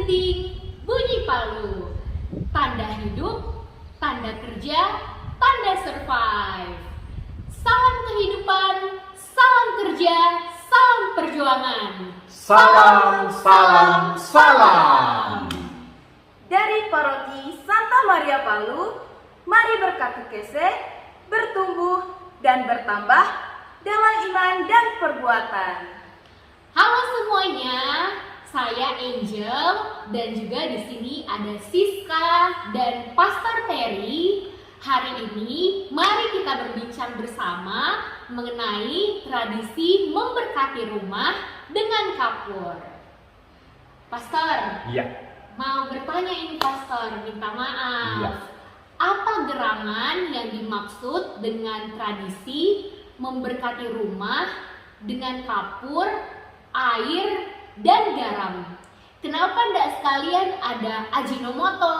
dinding, bunyi palu. Tanda hidup, tanda kerja, tanda survive. Salam kehidupan, salam kerja, salam perjuangan. Salam, salam, salam. Dari Paroki Santa Maria Palu, mari berkatekese, bertumbuh dan bertambah dalam iman dan perbuatan. Halo semuanya, saya Angel dan juga di sini ada Siska dan Pastor Terry. Hari ini mari kita berbincang bersama mengenai tradisi memberkati rumah dengan kapur. Pastor, Iya. mau bertanya ini Pastor, minta maaf. Iya. Apa gerangan yang dimaksud dengan tradisi memberkati rumah dengan kapur, air, dan garam? Kenapa tidak sekalian ada ajinomoto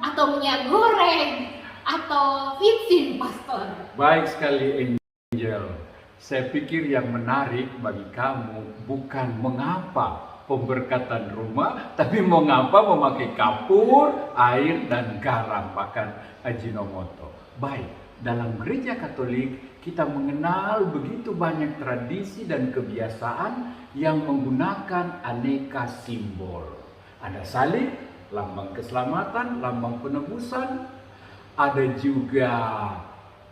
atau minyak goreng atau vitsin, Pastor? Baik sekali Angel. Saya pikir yang menarik bagi kamu bukan mengapa pemberkatan rumah, tapi mengapa memakai kapur, air, dan garam, bahkan ajinomoto. Baik, dalam gereja Katolik kita mengenal begitu banyak tradisi dan kebiasaan yang menggunakan aneka simbol. Ada salib, lambang keselamatan, lambang penebusan. Ada juga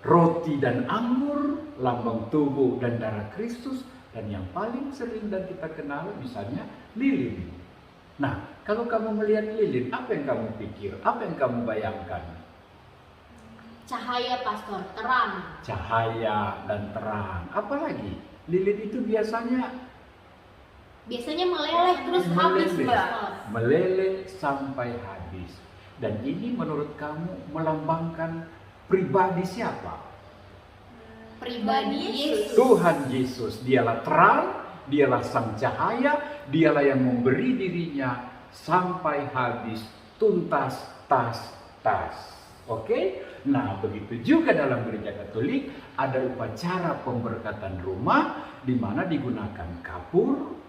roti dan anggur, lambang tubuh dan darah Kristus. Dan yang paling sering dan kita kenal misalnya lilin. Nah, kalau kamu melihat lilin, apa yang kamu pikir? Apa yang kamu bayangkan? Cahaya, Pastor, terang. Cahaya dan terang. Apalagi lilin itu biasanya Meleleh terus habis, meleleh. Pastor. Meleleh sampai habis. Dan ini menurut kamu melambangkan pribadi siapa? Pribadi Yesus. Tuhan Yesus. Dialah terang, dialah sang cahaya, dialah yang memberi dirinya sampai habis, tuntas, tas. Oke? Nah, begitu juga dalam gereja Katolik ada upacara pemberkatan rumah di mana digunakan kapur,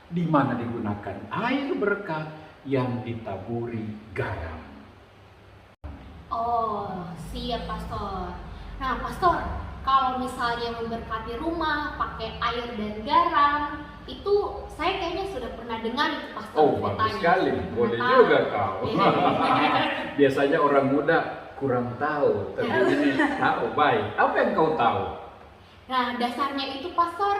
di mana digunakan air berkat yang ditaburi garam. Oh, siap, Pastor. Nah, Pastor, kalau misalnya memberkati rumah pakai air dan garam, itu saya kayaknya sudah pernah dengar itu, Pastor. Oh, bagus sekali. Boleh juga kau. Biasanya orang muda kurang tahu, tapi ini tahu. Baik, apa yang kau tahu? Nah, dasarnya itu, Pastor,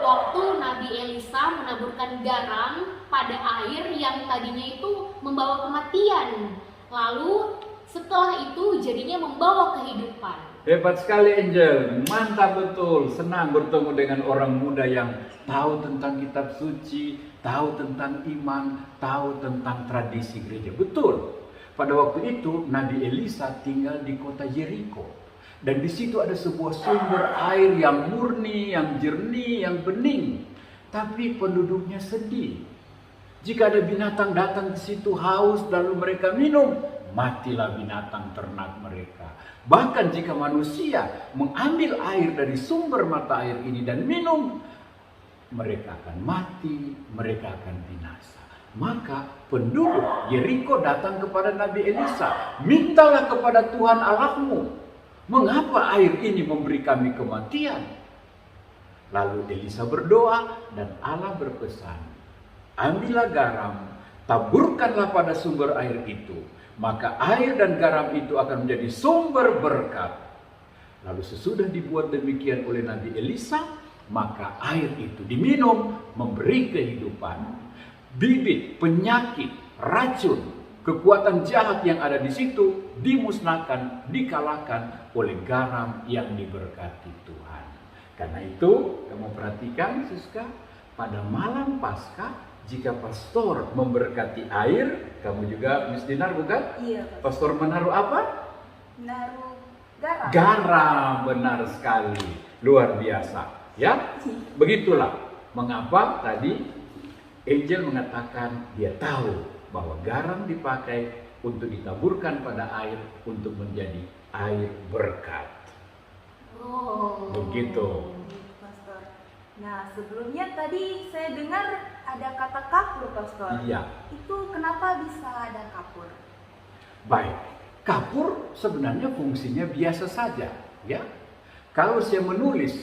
waktu Nabi Elisa menaburkan garam pada air yang tadinya itu membawa kematian. Lalu setelah itu jadinya membawa kehidupan. Hebat sekali Angel, mantap betul. Senang bertemu dengan orang muda yang tahu tentang kitab suci, tahu tentang iman, tahu tentang tradisi gereja. Betul. Pada waktu itu Nabi Elisa tinggal di kota Yeriko. Dan di situ ada sebuah sumber air yang murni, yang jernih, yang bening. Tapi penduduknya sedih. Jika ada binatang datang ke situ haus lalu mereka minum, matilah binatang ternak mereka. Bahkan jika manusia mengambil air dari sumber mata air ini dan minum, mereka akan mati, mereka akan binasa. Maka penduduk Yeriko datang kepada Nabi Elisa, mintalah kepada Tuhan Allahmu, mengapa air ini memberi kami kematian? Lalu Elisa berdoa dan Allah berpesan, ambillah garam, taburkanlah pada sumber air itu, maka air dan garam itu akan menjadi sumber berkat. Lalu sesudah dibuat demikian oleh Nabi Elisa, maka air itu diminum, memberi kehidupan. Bibit, penyakit, racun, kekuatan jahat yang ada di situ dimusnahkan, dikalahkan oleh garam yang diberkati Tuhan. Karena itu, kamu perhatikan Siska, pada malam Paskah, jika pastor memberkati air, kamu juga mesti naruh, bukan? Iya. Pastor menaruh apa? Naruh garam. Garam, benar sekali. Luar biasa. Ya, begitulah. Mengapa tadi Angel mengatakan dia tahu bahwa garam dipakai untuk ditaburkan pada air untuk menjadi air berkat. Oh. Begitu. Pastor. Nah, sebelumnya tadi saya dengar ada kata kapur, Pastor. Iya. Itu kenapa bisa ada kapur? Baik, kapur sebenarnya fungsinya biasa saja, ya. Kalau saya menulis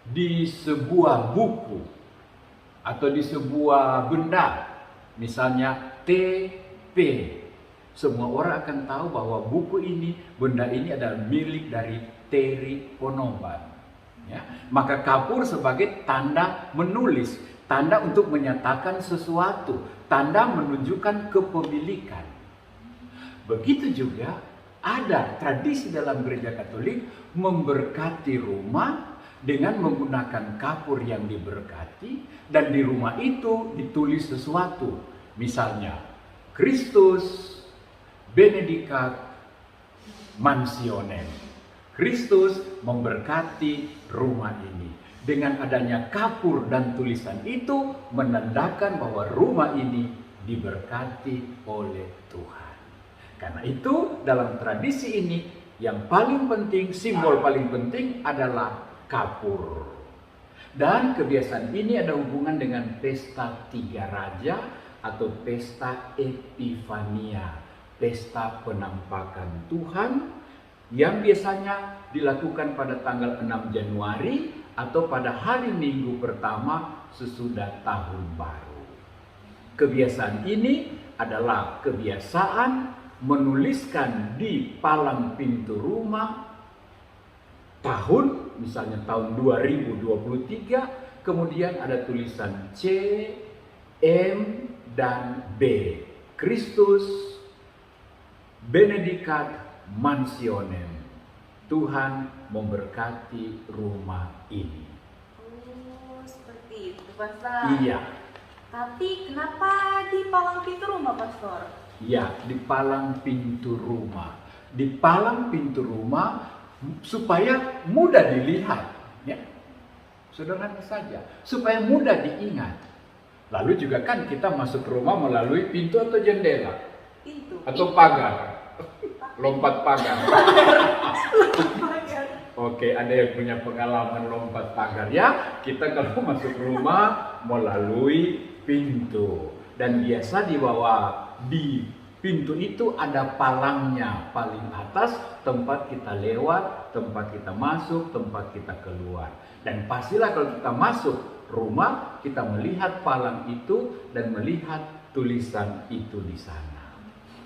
di sebuah buku atau di sebuah benda, misalnya TP, semua orang akan tahu bahwa buku ini, benda ini adalah milik dari Terry Ponoban. Ya, maka kapur sebagai tanda menulis, tanda untuk menyatakan sesuatu, tanda menunjukkan kepemilikan. Begitu juga ada tradisi dalam gereja Katolik memberkati rumah dengan menggunakan kapur yang diberkati, dan di rumah itu ditulis sesuatu. Misalnya, Christus benedicat mansionem. Kristus memberkati rumah ini. Dengan adanya kapur dan tulisan itu menandakan bahwa rumah ini diberkati oleh Tuhan. Karena itu dalam tradisi ini yang paling penting, simbol paling penting adalah kapur. Dan kebiasaan ini ada hubungan dengan pesta Tiga Raja atau pesta Epifania, pesta penampakan Tuhan, yang biasanya dilakukan pada tanggal 6 Januari atau pada hari Minggu pertama sesudah tahun baru. Kebiasaan ini adalah kebiasaan menuliskan di palang pintu rumah tahun, misalnya tahun 2023, kemudian ada tulisan C, M, dan B. Kristus benedicat mansionem. Tuhan memberkati rumah ini. Oh, seperti itu, Pastor. Iya. Tapi kenapa di palang pintu rumah, Pastor? Ya, di palang pintu rumah. Di palang pintu rumah supaya mudah dilihat, ya. Sederhana saja, supaya mudah diingat. Lalu juga kan kita masuk rumah melalui pintu atau jendela Pintu. atau pagar. Lompat pagar. Oke, ada yang punya pengalaman lompat pagar ya? Kita kalau masuk rumah melalui pintu, dan biasa di bawah di pintu itu ada palangnya, paling atas tempat kita lewat, tempat kita masuk, tempat kita keluar. Dan pastilah kalau kita masuk rumah, kita melihat palang itu dan melihat tulisan itu di sana.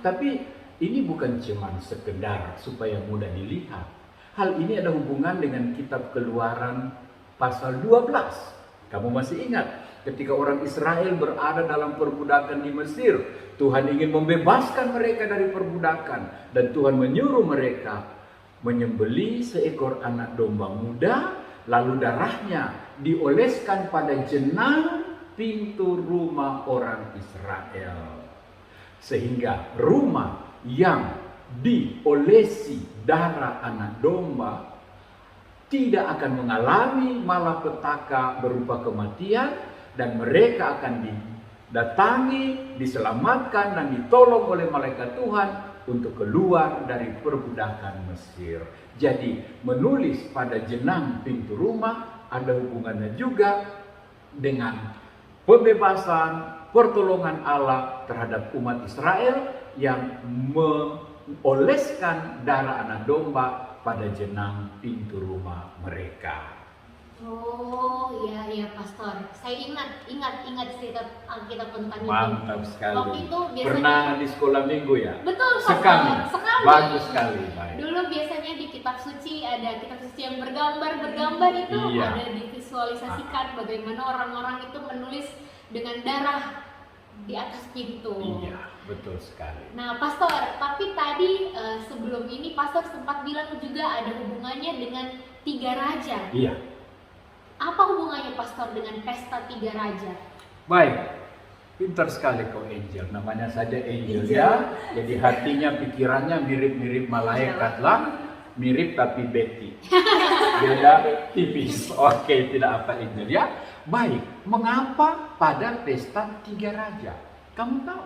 Tapi ini bukan cuma sekedar supaya mudah dilihat. Hal ini ada hubungan dengan kitab Keluaran pasal 12. Kamu masih ingat ketika orang Israel berada dalam perbudakan di Mesir, Tuhan ingin membebaskan mereka dari perbudakan, dan Tuhan menyuruh mereka menyembelih seekor anak domba muda, lalu darahnya dioleskan pada jenang pintu rumah orang Israel. Sehingga rumah yang diolesi darah anak domba tidak akan mengalami malapetaka berupa kematian, dan mereka akan didatangi, diselamatkan, dan ditolong oleh malaikat Tuhan untuk keluar dari perbudakan Mesir. Jadi menulis pada jenang pintu rumah ada hubungannya juga dengan pembebasan, pertolongan Allah terhadap umat Israel yang oleskan darah anak domba pada jenang pintu rumah mereka. Oh, iya Pastor. Saya ingat cerita Alkitab tentang itu. Mantap sekali. Waktu itu biasanya pernah di sekolah minggu ya? Betul, Pastor. Sekali. Bagus sekali. Baik. Dulu biasanya di kitab suci ada kitab suci yang bergambar itu, Iya. ada divisualisasikan bagaimana orang-orang itu menulis dengan darah di atas pintu. Iya, betul sekali. Nah, Pastor, tapi tadi sebelum ini Pastor sempat bilang juga ada hubungannya dengan Tiga Raja. Iya. Apa hubungannya Pastor dengan pesta Tiga Raja? Baik. Pintar sekali kau Angel. Namanya saja Angel ya. Jadi hatinya, pikirannya mirip-mirip malaikat lah. Mirip tapi Betty. Beda tipis. Oke, tidak apa Angel ya. Baik, mengapa pada pesta Tiga Raja? Kamu tahu?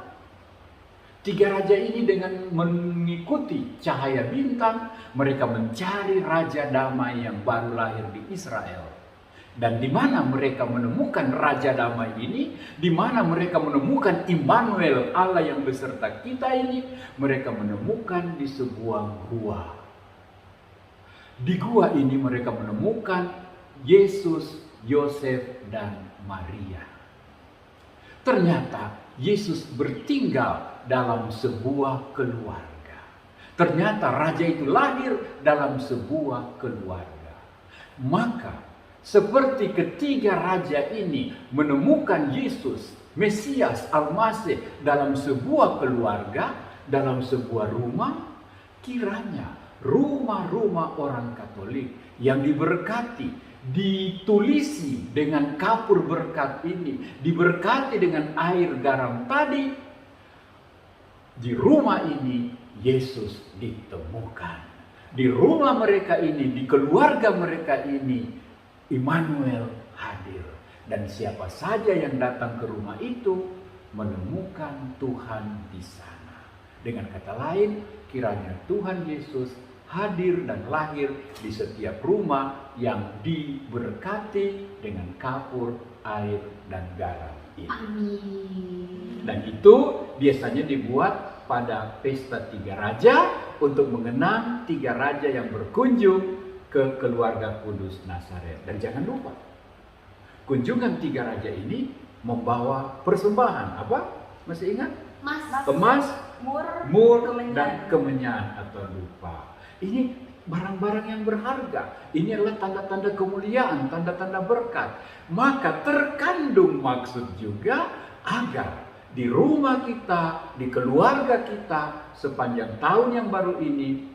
Tiga raja ini dengan mengikuti cahaya bintang, mereka mencari raja damai yang baru lahir di Israel. Dan di mana mereka menemukan Raja Damai ini, di mana mereka menemukan Immanuel, Allah yang beserta kita ini, mereka menemukan di sebuah gua. Di gua ini mereka menemukan Yesus, Yosef, dan Maria. Ternyata Yesus bertinggal dalam sebuah keluarga. Ternyata Raja itu lahir dalam sebuah keluarga. Maka seperti ketiga raja ini menemukan Yesus, Mesias, Al-Masih dalam sebuah keluarga, dalam sebuah rumah, kiranya rumah-rumah orang Katolik yang diberkati, ditulisi dengan kapur berkat ini, diberkati dengan air garam tadi, di rumah ini Yesus ditemukan. Di rumah mereka ini, di keluarga mereka ini, Immanuel hadir. Dan siapa saja yang datang ke rumah itu menemukan Tuhan di sana. Dengan kata lain, kiranya Tuhan Yesus hadir dan lahir di setiap rumah yang diberkati dengan kapur, air, dan garam ini. Amin. Dan itu biasanya dibuat pada pesta tiga raja untuk mengenang tiga raja yang berkunjung ke keluarga kudus Nazaret. Dan jangan lupa, kunjungan tiga raja ini membawa persembahan. Apa? Masih ingat? Emas, mur, dan kemenyan atau dupa. Ini barang-barang yang berharga. Ini adalah tanda-tanda kemuliaan, tanda-tanda berkat. Maka terkandung maksud juga agar di rumah kita, di keluarga kita, sepanjang tahun yang baru ini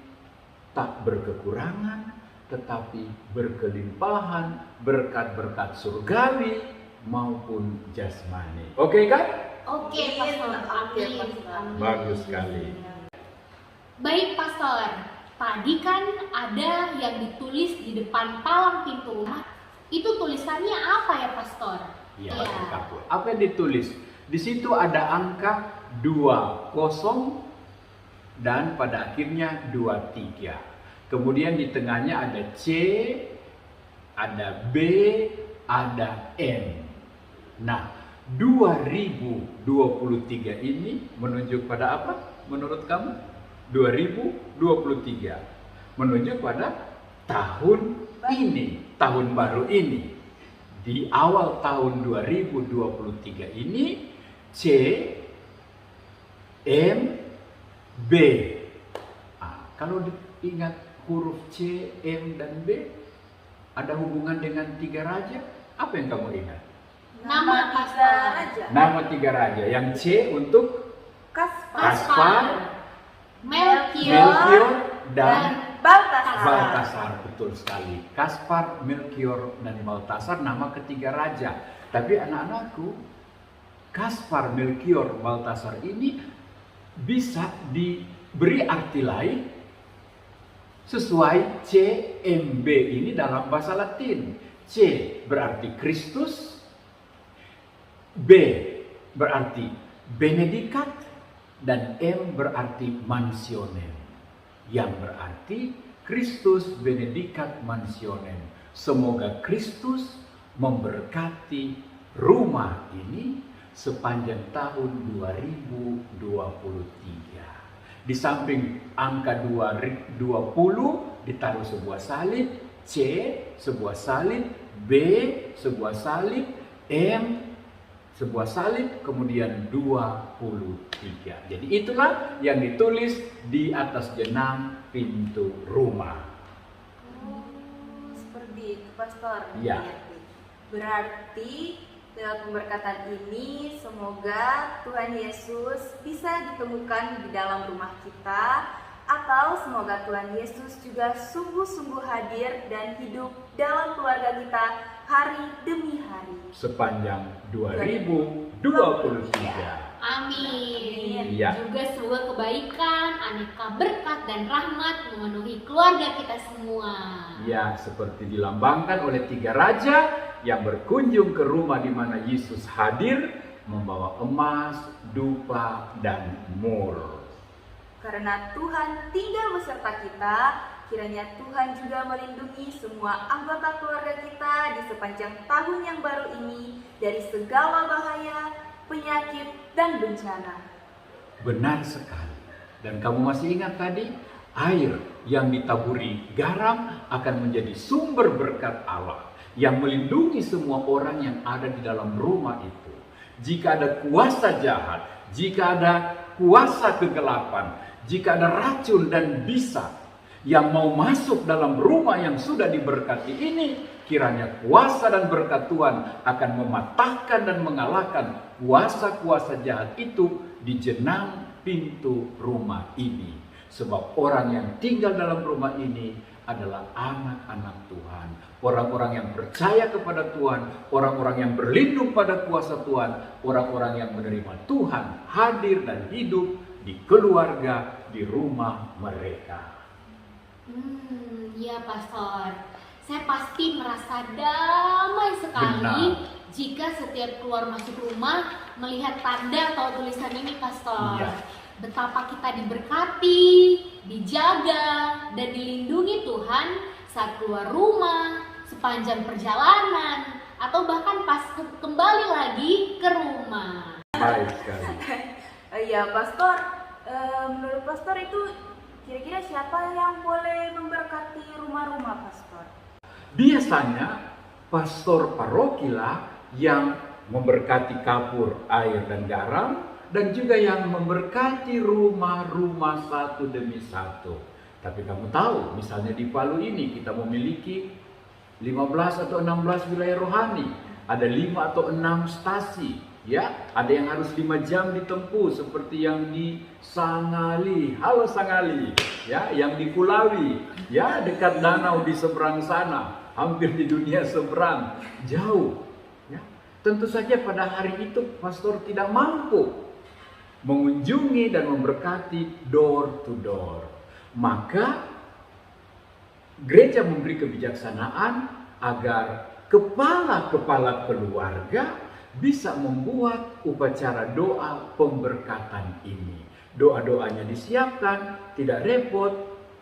tak berkekurangan, tetapi berkelimpahan berkat-berkat surgawi maupun jasmani. Oke kan? Oke, Pastor. Amin. Bagus sekali. Baik, Pastor. Tadi kan ada yang ditulis di depan palang pintu rumah. Itu tulisannya apa ya, Pastor? Iya, kapur. Apa yang ditulis? Di situ ada angka 20 dan pada akhirnya 23. Kemudian di tengahnya ada C, ada B, ada M. Nah, 2023 ini menunjuk pada apa menurut kamu? 2023 menunjuk pada tahun ini, tahun baru ini. Di awal tahun 2023 ini, C, M, B. Kalau diingat huruf C, M, dan B ada hubungan dengan tiga raja, apa yang kamu ingat? Nama tiga raja. Nama tiga raja. Yang C untuk Kaspar, Melchior, dan Baltasar. Baltasar. Betul sekali. Kaspar, Melchior, dan Baltasar nama ketiga raja. Tapi anak-anakku, Kaspar, Melchior, Baltasar ini bisa diberi arti lain sesuai CMB ini dalam bahasa Latin. C berarti Kristus, B berarti Benedicat, dan M berarti Mansionem, yang berarti Kristus Benedicat Mansionem. Semoga Kristus memberkati rumah ini sepanjang tahun 2023. Di samping angka 20 ditaruh sebuah salib, C sebuah salib, B sebuah salib, M sebuah salib, kemudian 23. Jadi itulah yang ditulis di atas jenang pintu rumah. Seperti itu, Pastor. Ya. Berarti lewat pemberkatan ini, semoga Tuhan Yesus bisa ditemukan di dalam rumah kita, atau semoga Tuhan Yesus juga sungguh-sungguh hadir dan hidup dalam keluarga kita hari demi hari. Sepanjang 2023. Amin. Ya. Juga semoga kebaikan, aneka berkat dan rahmat memenuhi keluarga kita semua. Ya, seperti dilambangkan oleh tiga raja yang berkunjung ke rumah di mana Yesus hadir, membawa emas, dupa, dan mur. Karena Tuhan tinggal beserta kita, kiranya Tuhan juga melindungi semua anggota keluarga kita di sepanjang tahun yang baru ini dari segala bahaya, penyakit, dan bencana. Benar sekali. Dan kamu masih ingat tadi, air yang ditaburi garam akan menjadi sumber berkat Allah yang melindungi semua orang yang ada di dalam rumah itu. Jika ada kuasa jahat, jika ada kuasa kegelapan, jika ada racun dan bisa yang mau masuk dalam rumah yang sudah diberkati ini, kiranya kuasa dan berkat Tuhan akan mematahkan dan mengalahkan kuasa-kuasa jahat itu di jenang pintu rumah ini. Sebab orang yang tinggal dalam rumah ini adalah anak-anak Tuhan. Orang-orang yang percaya kepada Tuhan, orang-orang yang berlindung pada kuasa Tuhan, orang-orang yang menerima Tuhan hadir dan hidup di keluarga, di rumah mereka. Ya Pastor, saya pasti merasa damai sekali jika setiap keluar masuk rumah melihat tanda atau tulisan ini Pastor. Iya. Betapa kita diberkati, dijaga, dan dilindungi Tuhan saat keluar rumah, sepanjang perjalanan, atau bahkan pas kembali lagi ke rumah. Baik sekali. Ya Pastor, menurut Pastor itu kira-kira siapa yang boleh memberkati rumah-rumah Pastor? Biasanya pastor paroki lah yang memberkati kapur, air dan garam, dan juga yang memberkati rumah-rumah satu demi satu. Tapi kamu tahu, misalnya di Palu ini kita memiliki 15 atau 16 wilayah rohani. Ada 5 atau 6 stasi, ya. Ada yang harus 5 jam ditempuh seperti yang di Sangali, halo Sangali, ya, yang di Kulawi, ya, dekat danau di seberang sana, hampir di dunia seberang, jauh, ya. Tentu saja pada hari itu pastor tidak mampu mengunjungi dan memberkati door to door. Maka gereja memberi kebijaksanaan agar kepala-kepala keluarga bisa membuat upacara doa pemberkatan ini. Doa-doanya disiapkan, tidak repot,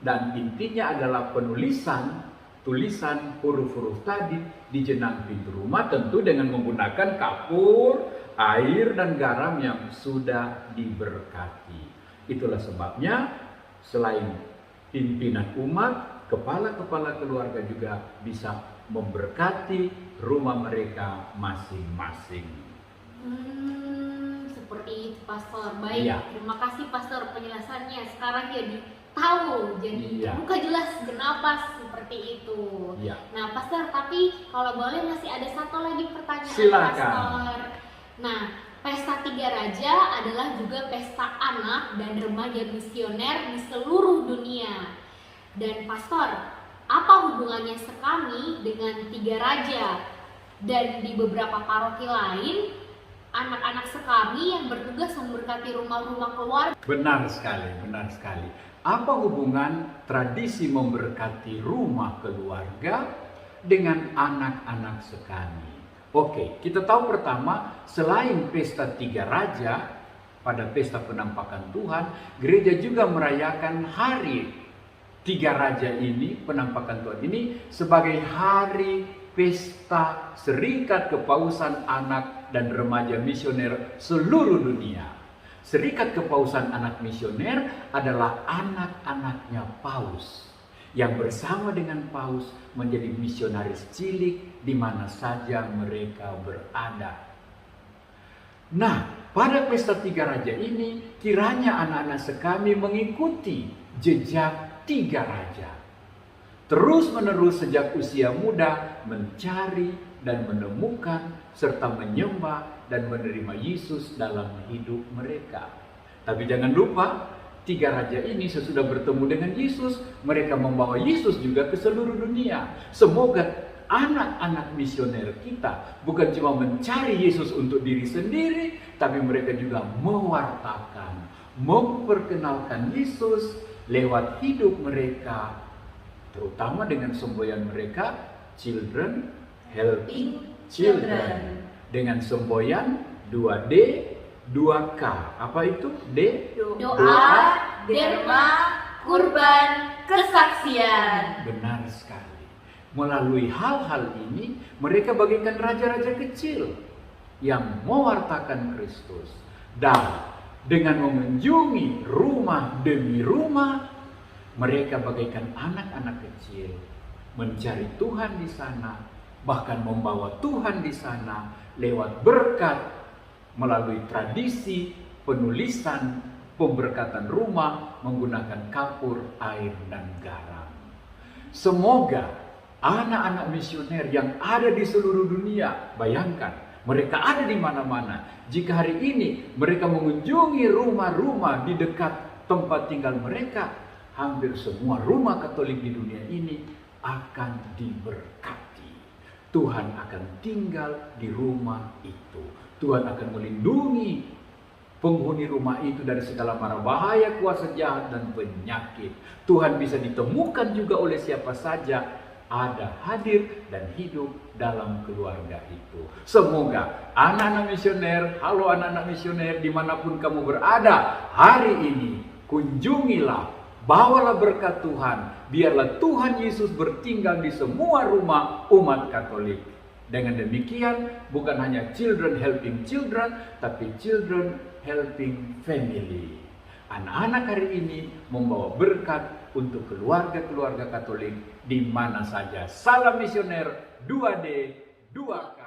dan intinya adalah tulisan huruf-huruf tadi di jenang pintu rumah, tentu dengan menggunakan kapur, air dan garam yang sudah diberkati. Itulah sebabnya selain pimpinan umat, kepala-kepala keluarga juga bisa memberkati rumah mereka masing-masing. Seperti itu Pastor. Baik, Iya. terima kasih Pastor penjelasannya. Sekarang jadi tahu, jadi Iya. buka jelas kenapa seperti itu. Iya. Nah Pastor, tapi kalau boleh masih ada satu lagi pertanyaan. Silakan. Pastor. Nah, Pesta Tiga Raja adalah juga pesta anak dan remaja misioner di seluruh dunia. Dan Pastor, apa hubungannya sekami dengan Tiga Raja? Dan di beberapa paroki lain, anak-anak sekami yang bertugas memberkati rumah-rumah keluarga. Benar sekali, benar sekali. Apa hubungan tradisi memberkati rumah keluarga dengan anak-anak sekami? Oke, kita tahu pertama, selain pesta Tiga Raja, pada pesta penampakan Tuhan, gereja juga merayakan hari Tiga Raja ini, penampakan Tuhan ini, sebagai hari pesta Serikat Kepausan Anak dan Remaja Misioner seluruh dunia. Serikat Kepausan Anak Misioner adalah anak-anaknya Paus yang bersama dengan Paus menjadi misionaris cilik di mana saja mereka berada. Nah, pada pesta Tiga Raja ini kiranya anak-anak sekami mengikuti jejak Tiga Raja. Terus-menerus sejak usia muda mencari dan menemukan serta menyembah dan menerima Yesus dalam hidup mereka. Tapi jangan lupa, Tiga Raja ini sesudah bertemu dengan Yesus, mereka membawa Yesus juga ke seluruh dunia. Semoga anak-anak misioner kita bukan cuma mencari Yesus untuk diri sendiri, tapi mereka juga mewartakan, memperkenalkan Yesus lewat hidup mereka, terutama dengan semboyan mereka, Children Helping Children. Dengan semboyan 2D, 2K. Apa itu? D? Doa, derma, kurban, kesaksian. Benar sekali. Melalui hal-hal ini, mereka bagaikan raja-raja kecil yang mewartakan Kristus. Dan dengan mengunjungi rumah demi rumah, mereka bagaikan anak-anak kecil, mencari Tuhan di sana, bahkan membawa Tuhan di sana lewat berkat melalui tradisi penulisan pemberkatan rumah menggunakan kapur, air, dan garam. Semoga anak-anak misioner yang ada di seluruh dunia, bayangkan, mereka ada di mana-mana. Jika hari ini mereka mengunjungi rumah-rumah di dekat tempat tinggal mereka, hampir semua rumah Katolik di dunia ini akan diberkati. Tuhan akan tinggal di rumah itu. Tuhan akan melindungi penghuni rumah itu dari segala mara bahaya, kuasa jahat, dan penyakit. Tuhan bisa ditemukan juga oleh siapa saja, ada hadir dan hidup dalam keluarga itu. Semoga anak-anak misioner, halo anak-anak misioner dimanapun kamu berada, hari ini kunjungilah, bawalah berkat Tuhan, biarlah Tuhan Yesus bertinggal di semua rumah umat Katolik. Dengan demikian, bukan hanya children helping children, tapi children helping family. Anak-anak hari ini membawa berkat untuk keluarga-keluarga Katolik di mana saja. Salam misioner 2D 2K.